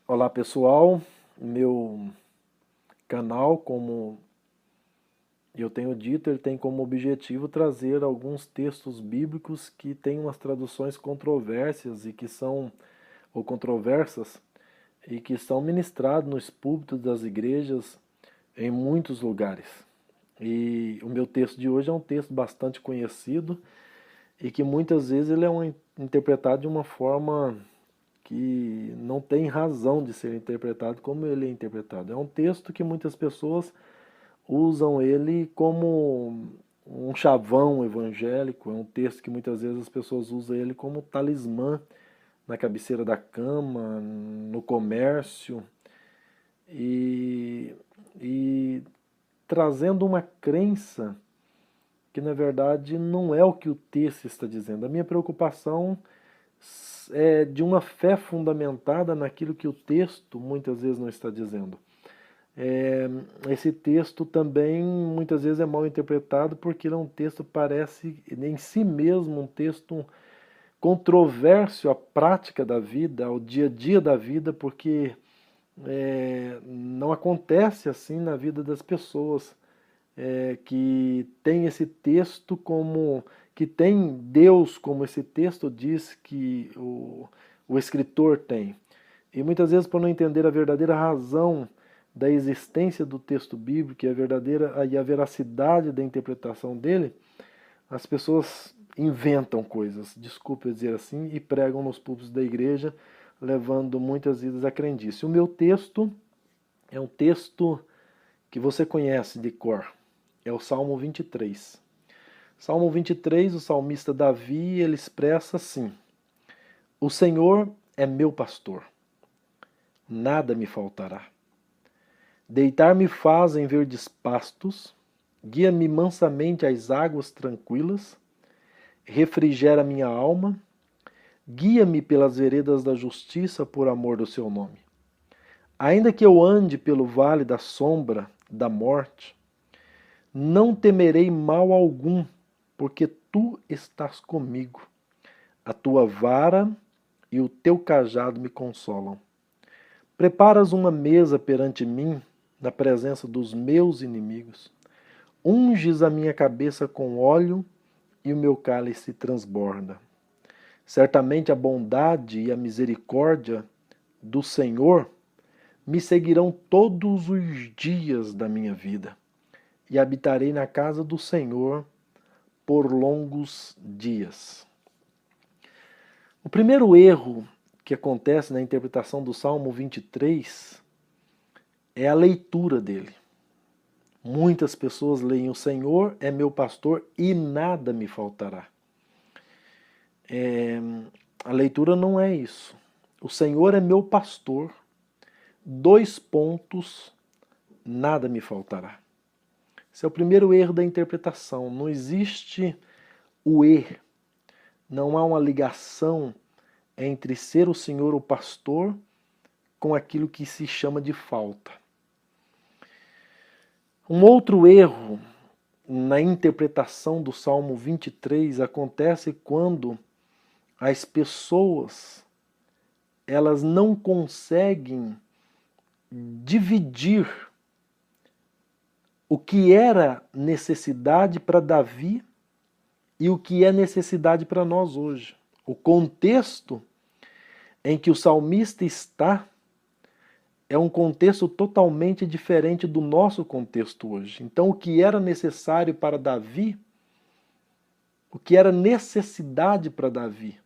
Olá pessoal, meu canal, como eu tenho dito, ele tem como objetivo trazer alguns textos bíblicos que têm umas traduções controversas e que são, ou controversas, e que são ministrados nos púlpitos das igrejas em muitos lugares. E o meu texto de hoje é um texto bastante conhecido e que muitas vezes ele é interpretado de uma forma que não tem razão de ser interpretado como ele é interpretado. É um texto que muitas pessoas usam ele como um chavão evangélico, é um texto que muitas vezes as pessoas usam ele como talismã na cabeceira da cama, no comércio, e, e trazendo uma crença que na verdade não é o que o texto está dizendo. A minha preocupação é de uma fé fundamentada naquilo que o texto muitas vezes não está dizendo. Esse texto também muitas vezes é mal interpretado porque ele é um texto, parece em si mesmo um texto controverso à prática da vida, ao dia a dia da vida, porque não acontece assim na vida das pessoas que tem esse texto como que tem Deus como esse texto diz que o escritor tem. E muitas vezes, por não entender a verdadeira razão da existência do texto bíblico e a verdadeira e a veracidade da interpretação dele, as pessoas inventam coisas, desculpe dizer assim, e pregam nos púlpitos da igreja, levando muitas vidas à crendice. O meu texto é um texto que você conhece de cor, é o Salmo 23. Salmo 23, o salmista Davi, ele expressa assim: O Senhor é meu pastor, nada me faltará. Deitar-me faz em verdes pastos, guia-me mansamente às águas tranquilas, refrigera minha alma, guia-me pelas veredas da justiça por amor do seu nome. Ainda que eu ande pelo vale da sombra da morte, não temerei mal algum, porque tu estás comigo. A tua vara e o teu cajado me consolam. Preparas uma mesa perante mim, na presença dos meus inimigos. Unges a minha cabeça com óleo e o meu cálice transborda. Certamente a bondade e a misericórdia do Senhor me seguirão todos os dias da minha vida, e habitarei na casa do Senhor por longos dias. O primeiro erro que acontece na interpretação do Salmo 23 é a leitura dele. Muitas pessoas leem: O Senhor é meu pastor e nada me faltará. A leitura não é isso. O Senhor é meu pastor, dois pontos, nada me faltará. Esse é o primeiro erro da interpretação. Não existe o er, não há uma ligação entre ser o Senhor o pastor com aquilo que se chama de falta. Um outro erro na interpretação do Salmo 23 acontece quando as pessoas elas não conseguem dividir o que era necessidade para Davi e o que é necessidade para nós hoje. O contexto em que o salmista está é um contexto totalmente diferente do nosso contexto hoje. Então, o que era necessário para Davi, o que era necessidade para Davi,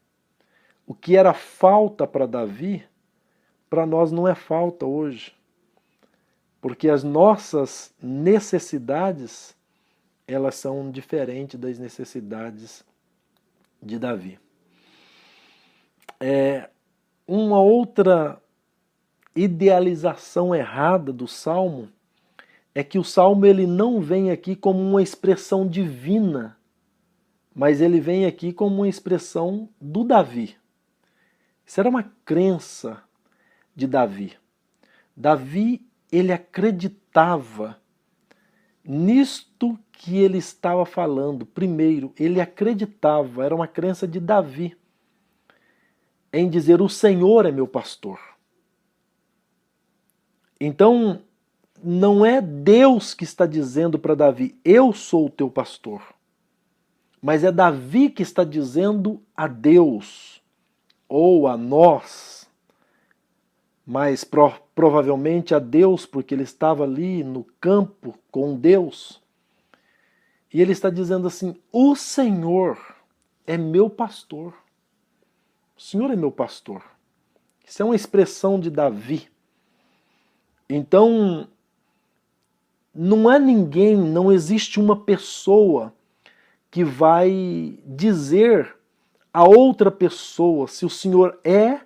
o que era falta para Davi, para nós não é falta hoje. Porque as nossas necessidades, elas são diferentes das necessidades de Davi. Uma outra idealização errada do Salmo é que o Salmo ele não vem aqui como uma expressão divina, mas ele vem aqui como uma expressão do Davi. Isso era uma crença de Davi. Davi, ele acreditava nisto que ele estava falando. Primeiro, ele acreditava, era uma crença de Davi, em dizer: o Senhor é meu pastor. Então, não é Deus que está dizendo para Davi, eu sou o teu pastor. Mas é Davi que está dizendo a Deus, ou a nós, mas provavelmente a Deus, porque ele estava ali no campo com Deus. E ele está dizendo assim, o Senhor é meu pastor. O Senhor é meu pastor. Isso é uma expressão de Davi. Então, não é ninguém, não existe uma pessoa que vai dizer a outra pessoa se o Senhor é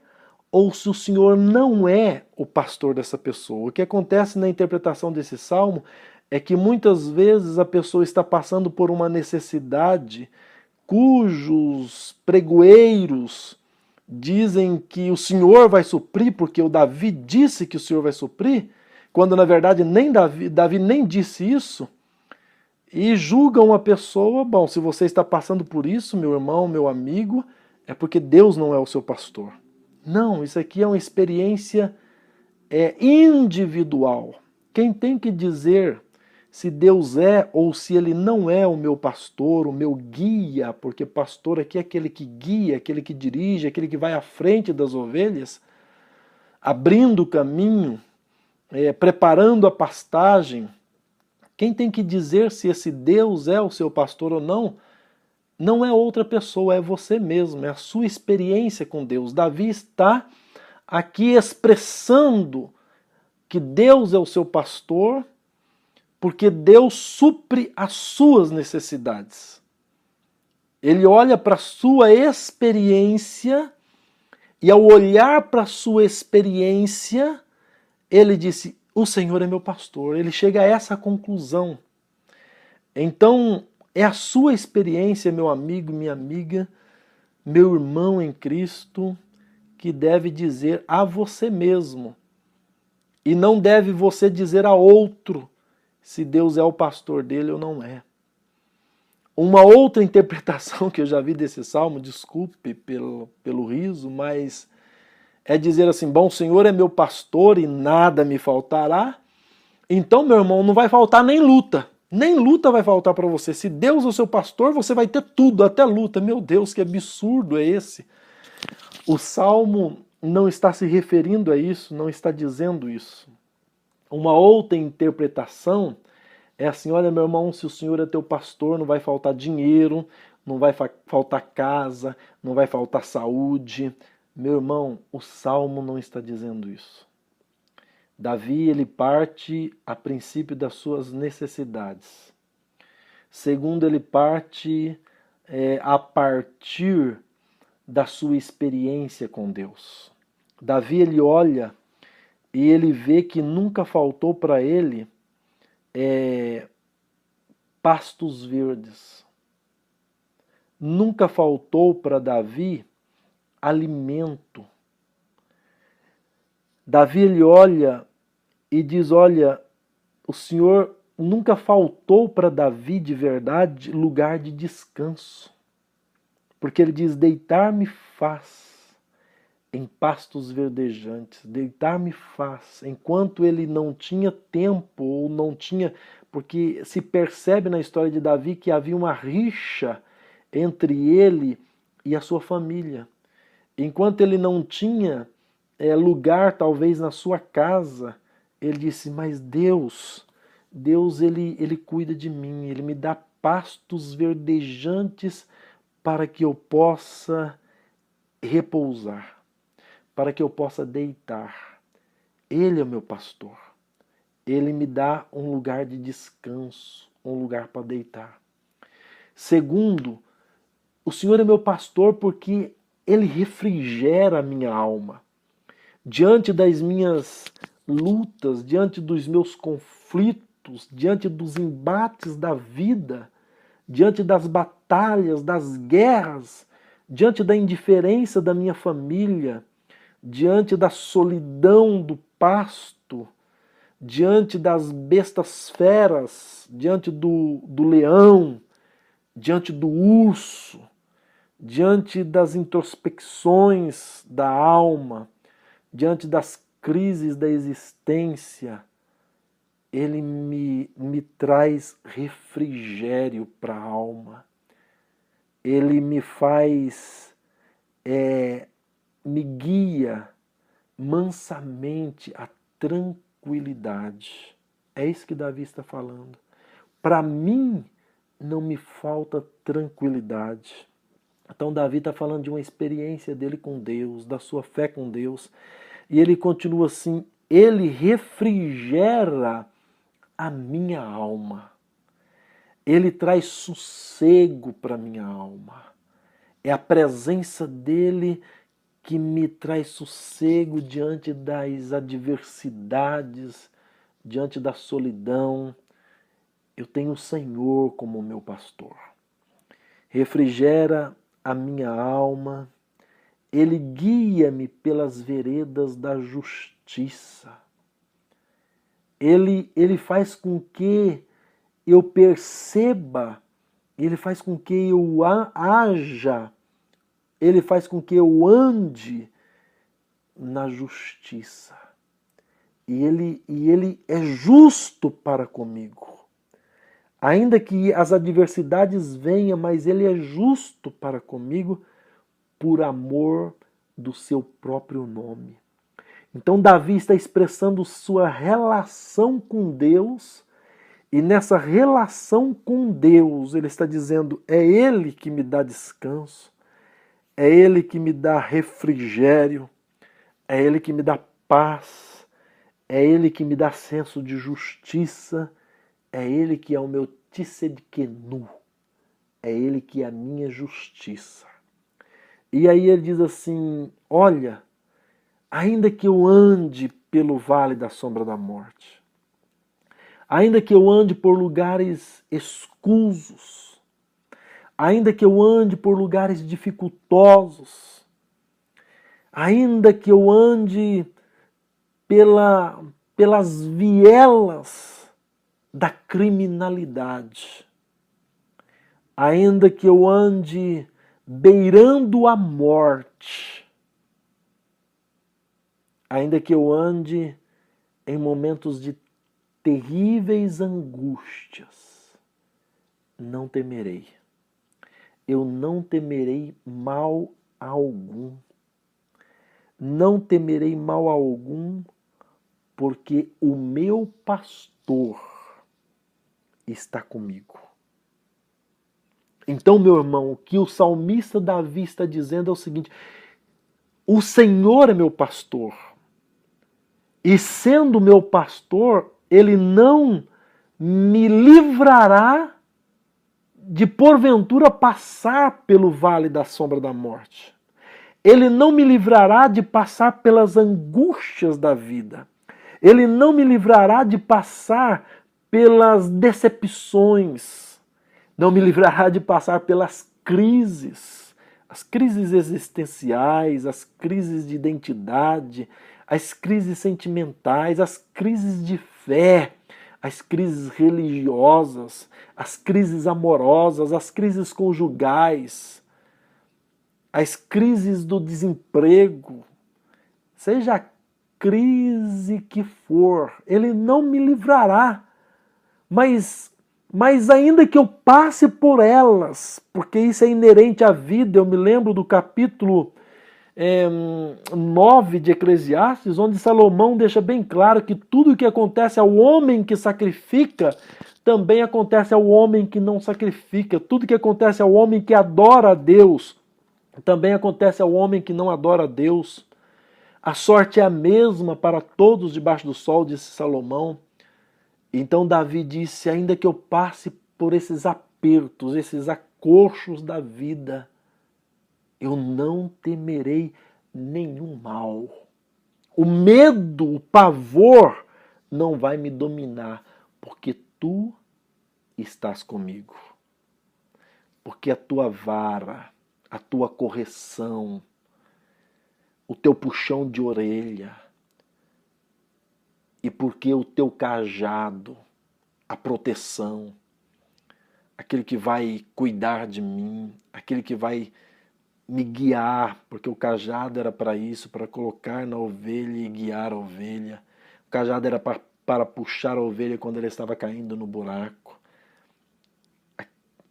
ou se o Senhor não é o pastor dessa pessoa. O que acontece na interpretação desse salmo é que muitas vezes a pessoa está passando por uma necessidade cujos pregoeiros dizem que o Senhor vai suprir, porque o Davi disse que o Senhor vai suprir, quando na verdade nem Davi nem disse isso, e julgam a pessoa, bom, se você está passando por isso, meu irmão, meu amigo, é porque Deus não é o seu pastor. Não, isso aqui é uma experiência individual. Quem tem que dizer se Deus é ou se ele não é o meu pastor, o meu guia, porque pastor aqui é aquele que guia, aquele que dirige, aquele que vai à frente das ovelhas, abrindo o caminho, preparando a pastagem. Quem tem que dizer se esse Deus é o seu pastor ou não, não é outra pessoa, é você mesmo, é a sua experiência com Deus. Davi está aqui expressando que Deus é o seu pastor, porque Deus supre as suas necessidades. Ele olha para a sua experiência e ao olhar para a sua experiência, ele disse, o Senhor é meu pastor. Ele chega a essa conclusão. Então, é a sua experiência, meu amigo, minha amiga, meu irmão em Cristo, que deve dizer a você mesmo. E não deve você dizer a outro se Deus é o pastor dele ou não é. Uma outra interpretação que eu já vi desse salmo, desculpe pelo riso, mas é dizer assim, bom, o Senhor é meu pastor e nada me faltará. Então, meu irmão, não vai faltar nem luta. Nem luta vai faltar para você. Se Deus é o seu pastor, você vai ter tudo, até luta. Meu Deus, que absurdo é esse? O salmo não está se referindo a isso, não está dizendo isso. Uma outra interpretação é assim, olha meu irmão, se o Senhor é teu pastor, não vai faltar dinheiro, não vai faltar casa, não vai faltar saúde. Meu irmão, o Salmo não está dizendo isso. Davi, ele parte a princípio das suas necessidades. Segundo, ele parte a partir da sua experiência com Deus. Davi, ele olha e ele vê que nunca faltou para ele pastos verdes. Nunca faltou para Davi alimento. Davi, ele olha e diz, olha, o Senhor nunca faltou para Davi de verdade lugar de descanso. Porque ele diz, deitar-me faz em pastos verdejantes, deitar-me faz, enquanto ele não tinha tempo, ou não tinha, porque se percebe na história de Davi que havia uma rixa entre ele e a sua família. Enquanto ele não tinha lugar, talvez, na sua casa, ele disse, mas Deus ele cuida de mim, ele me dá pastos verdejantes para que eu possa repousar, para que eu possa deitar. Ele é o meu pastor. Ele me dá um lugar de descanso, um lugar para deitar. Segundo, o Senhor é meu pastor porque Ele refrigera a minha alma. Diante das minhas lutas, diante dos meus conflitos, diante dos embates da vida, diante das batalhas, das guerras, diante da indiferença da minha família, diante da solidão do pasto, diante das bestas feras, diante do leão, diante do urso, diante das introspecções da alma, diante das crises da existência, ele me traz refrigério para a alma. Ele me faz, me guia mansamente à tranquilidade. É isso que Davi está falando. Para mim, não me falta tranquilidade. Então Davi está falando de uma experiência dele com Deus, da sua fé com Deus. E ele continua assim, ele refrigera a minha alma. Ele traz sossego para a minha alma. É a presença dele que me traz sossego diante das adversidades, diante da solidão. Eu tenho o Senhor como meu pastor. Refrigera a minha alma. Ele guia-me pelas veredas da justiça. Ele faz com que eu perceba, ele faz com que eu haja, ele faz com que eu ande na justiça. E ele é justo para comigo. Ainda que as adversidades venham, mas ele é justo para comigo por amor do seu próprio nome. Então Davi está expressando sua relação com Deus, e nessa relação com Deus ele está dizendo, é Ele que me dá descanso, é Ele que me dá refrigério, é Ele que me dá paz, é Ele que me dá senso de justiça, é Ele que é o meu tzedkenu, é Ele que é a minha justiça. E aí ele diz assim, olha, ainda que eu ande pelo vale da sombra da morte, ainda que eu ande por lugares escusos, ainda que eu ande por lugares dificultosos, ainda que eu ande pelas vielas da criminalidade, ainda que eu ande beirando a morte, ainda que eu ande em momentos de terríveis angústias, não temerei. Eu não temerei mal algum. Não temerei mal algum, porque o meu pastor está comigo. Então, meu irmão, o que o salmista Davi está dizendo é o seguinte: o Senhor é meu pastor, e sendo meu pastor, ele não me livrará de porventura passar pelo vale da sombra da morte. Ele não me livrará de passar pelas angústias da vida. Ele não me livrará de passar pelas decepções. Não me livrará de passar pelas crises. As crises existenciais, as crises de identidade, as crises sentimentais, as crises de fé, as crises religiosas, as crises amorosas, as crises conjugais, as crises do desemprego, seja a crise que for, ele não me livrará. Mas ainda que eu passe por elas, porque isso é inerente à vida, eu me lembro do capítulo 9 de Eclesiastes, onde Salomão deixa bem claro que tudo o que acontece ao homem que sacrifica, também acontece ao homem que não sacrifica. Tudo que acontece ao homem que adora a Deus, também acontece ao homem que não adora a Deus. A sorte é a mesma para todos debaixo do sol, disse Salomão. Então Davi disse, ainda que eu passe por esses apertos, esses acorchos da vida, eu não temerei nenhum mal. O medo, o pavor não vai me dominar, porque tu estás comigo. Porque a tua vara, a tua correção, o teu puxão de orelha, e porque o teu cajado, a proteção, aquele que vai cuidar de mim, aquele que vai me guiar, porque o cajado era para isso, para colocar na ovelha e guiar a ovelha. O cajado era para puxar a ovelha quando ela estava caindo no buraco.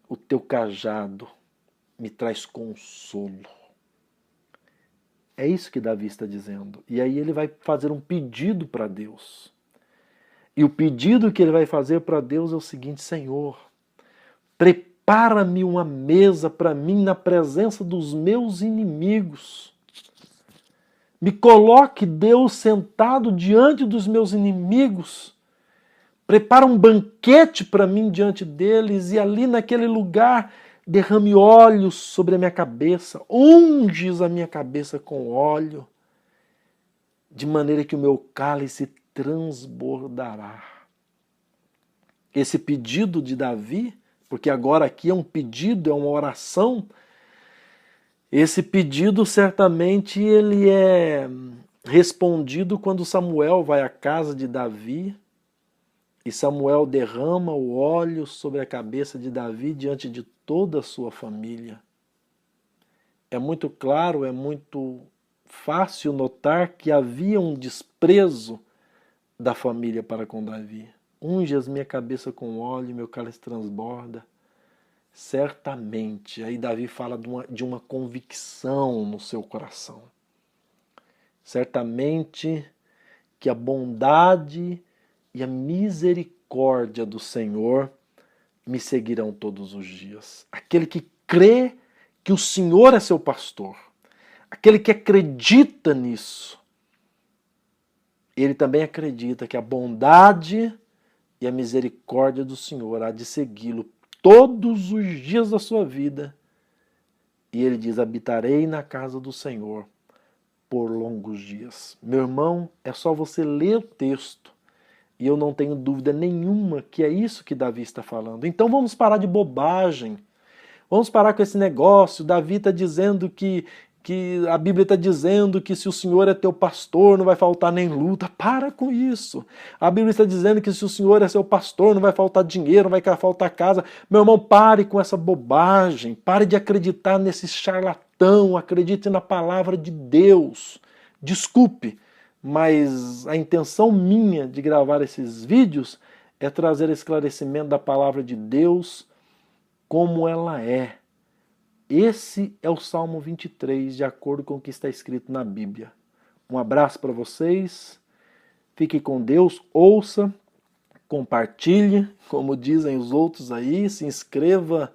O teu cajado me traz consolo. É isso que Davi está dizendo. E aí ele vai fazer um pedido para Deus. E o pedido que ele vai fazer para Deus é o seguinte: Senhor, prepara-me uma mesa para mim na presença dos meus inimigos. Me coloque, Deus, sentado diante dos meus inimigos. Prepara um banquete para mim diante deles e ali naquele lugar derrame óleos sobre a minha cabeça. Unges a minha cabeça com óleo, de maneira que o meu cálice transbordará. Esse pedido de Davi, porque agora aqui é um pedido, é uma oração, esse pedido certamente ele é respondido quando Samuel vai à casa de Davi e Samuel derrama o óleo sobre a cabeça de Davi diante de toda a sua família. É muito claro, é muito fácil notar que havia um desprezo da família para com Davi. Unge minha cabeça com óleo, meu cálice transborda. Certamente, aí Davi fala de uma convicção no seu coração. Certamente que a bondade e a misericórdia do Senhor me seguirão todos os dias. Aquele que crê que o Senhor é seu pastor, aquele que acredita nisso, ele também acredita que a bondade e a misericórdia do Senhor há de segui-lo todos os dias da sua vida. E ele diz: habitarei na casa do Senhor por longos dias. Meu irmão, é só você ler o texto e eu não tenho dúvida nenhuma que é isso que Davi está falando. Então vamos parar de bobagem. Vamos parar com esse negócio. Davi está dizendo que a Bíblia está dizendo que se o Senhor é teu pastor, não vai faltar nem luta. Para com isso. A Bíblia está dizendo que se o Senhor é seu pastor, não vai faltar dinheiro, não vai faltar casa. Meu irmão, pare com essa bobagem. Pare de acreditar nesse charlatão. Acredite na palavra de Deus. Desculpe, mas a intenção minha de gravar esses vídeos é trazer esclarecimento da palavra de Deus como ela é. Esse é o Salmo 23, de acordo com o que está escrito na Bíblia. Um abraço para vocês, fique com Deus, ouça, compartilhe, como dizem os outros aí, se inscreva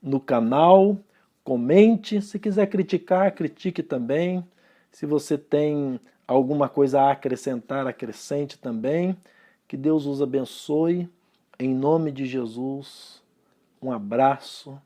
no canal, comente, se quiser criticar, critique também. Se você tem alguma coisa a acrescentar, acrescente também. Que Deus os abençoe, em nome de Jesus. Um abraço.